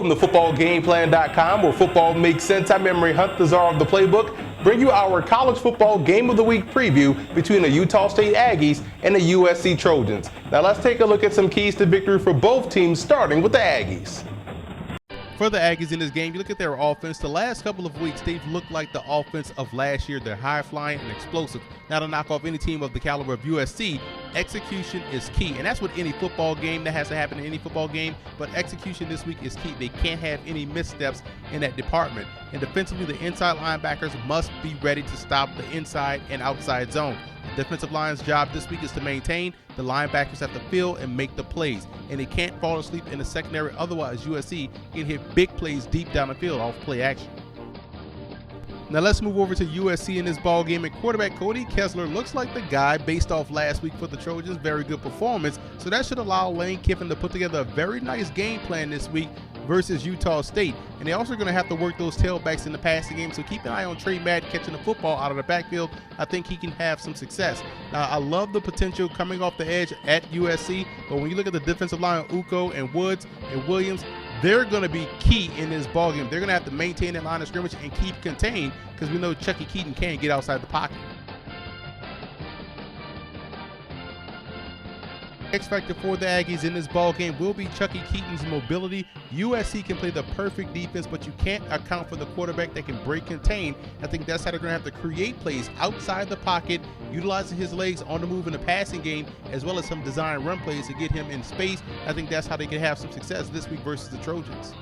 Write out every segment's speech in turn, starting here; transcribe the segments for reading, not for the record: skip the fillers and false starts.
from the footballgameplan.com, where football makes sense. I'm Emery Hunt, the czar of the playbook, bring you our college football game of the week preview between the Utah State Aggies and the USC Trojans. Now let's take a look at some keys to victory for both teams, starting with the Aggies. For the Aggies in this game, you look at their offense. The last couple of weeks, they've looked like the offense of last year. They're high-flying and explosive. Now, to knock off any team of the caliber of USC, execution is key. And that's what any football game that has to happen in any football game. But execution this week is key. They can't have any missteps in that department. And defensively, the inside linebackers must be ready to stop the inside and outside zone. The defensive line's job this week is to maintain. The linebackers have to fill and make the plays. And they can't fall asleep in the secondary. Otherwise, USC can hit big plays deep down the field off play action. Now let's move over to USC in this ball game. And quarterback Cody Kessler looks like the guy based off last week for the Trojans. Very good performance. So that should allow Lane Kiffin to put together a very nice game plan this week versus Utah State. And they're also going to have to work those tailbacks in the passing game. So keep an eye on Trey Madden catching the football out of the backfield. I think he can have some success. Now, I love the potential coming off the edge at USC. But when you look at the defensive line of Uko and Woods and Williams, they're going to be key in this ballgame. They're going to have to maintain that line of scrimmage and keep contained, because we know Chucky Keaton can't get outside the pocket. X factor for the Aggies in this ball game will be Chucky Keaton's mobility. USC can play the perfect defense, but you can't account for the quarterback that can break contain. I think that's how they're going to have to create plays outside the pocket, utilizing his legs on the move in the passing game, as well as some design run plays to get him in space. I think that's how they can have some success this week versus the Trojans.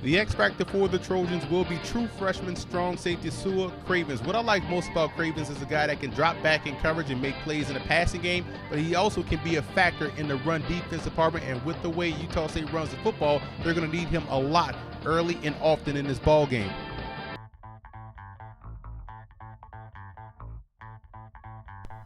The X factor for the Trojans will be true freshman strong safety Sua Cravens. What I like most about Cravens is a guy that can drop back in coverage and make plays in the passing game, but he also can be a factor in the run defense department. And with the way Utah State runs the football, they're going to need him a lot early and often in this ball game.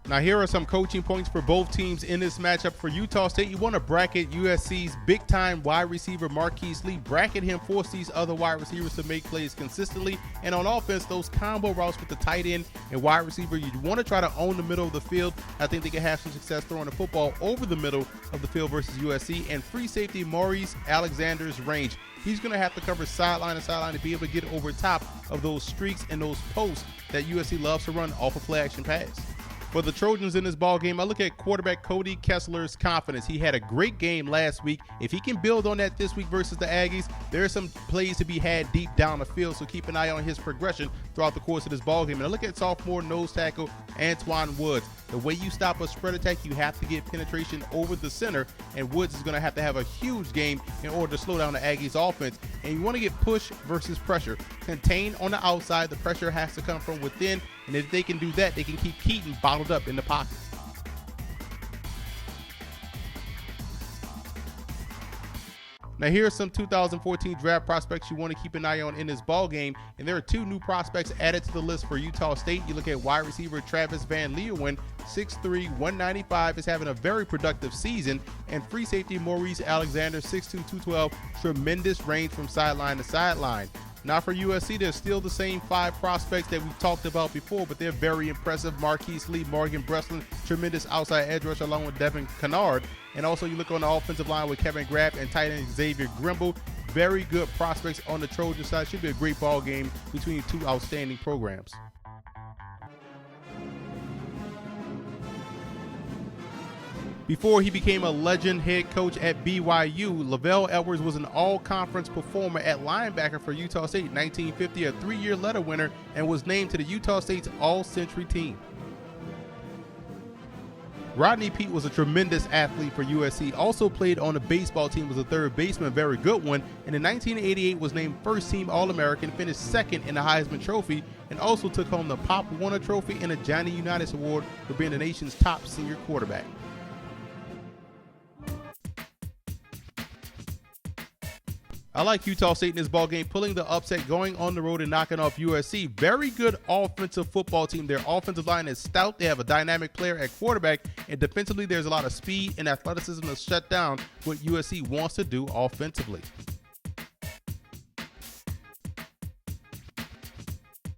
Now, here are some coaching points for both teams in this matchup. For Utah State, you want to bracket USC's big-time wide receiver Marquise Lee. Bracket him, force these other wide receivers to make plays consistently. And on offense, those combo routes with the tight end and wide receiver, you want to try to own the middle of the field. I think they can have some success throwing the football over the middle of the field versus USC. And free safety Maurice Alexander's range. He's going to have to cover sideline to sideline to be able to get over top of those streaks and those posts that USC loves to run off a play-action pass. For the Trojans in this ball game, I look at quarterback Cody Kessler's confidence. He had a great game last week. If he can build on that this week versus the Aggies, there are some plays to be had deep down the field, so keep an eye on his progression throughout the course of this ball game. And I look at sophomore nose tackle Antoine Woods. The way you stop a spread attack, you have to get penetration over the center, and Woods is going to have a huge game in order to slow down the Aggies offense. And you want to get push versus pressure. Contain on the outside. The pressure has to come from within, and if they can do that, they can keep Keaton bottled up in the pocket. Now, here are some 2014 draft prospects you want to keep an eye on in this ball game, and there are two new prospects added to the list for Utah State. You look at wide receiver Travis Van Leeuwen, 6'3", 195, is having a very productive season, and free safety Maurice Alexander, 6'2", 212, tremendous range from sideline to sideline. Now for USC, they're still the same five prospects that we've talked about before, but they're very impressive. Marquise Lee, Morgan Breslin, tremendous outside edge rush along with Devin Kennard. And also you look on the offensive line with Kevin Graff and tight end Xavier Grimble. Very good prospects on the Trojan side. Should be a great ball game between two outstanding programs. Before he became a legend head coach at BYU, Lavelle Edwards was an all-conference performer at linebacker for Utah State in 1950, a 3-year letter winner, and was named to the Utah State's All-Century team. Rodney Peete was a tremendous athlete for USC, also played on the baseball team, was a third baseman, a very good one, and in 1988 was named first-team All-American, finished second in the Heisman Trophy, and also took home the Pop Warner Trophy and the Johnny Unitas Award for being the nation's top senior quarterback. I like Utah State in this ballgame, pulling the upset, going on the road and knocking off USC. Very good offensive football team. Their offensive line is stout. They have a dynamic player at quarterback, and defensively there's a lot of speed and athleticism to shut down what USC wants to do offensively.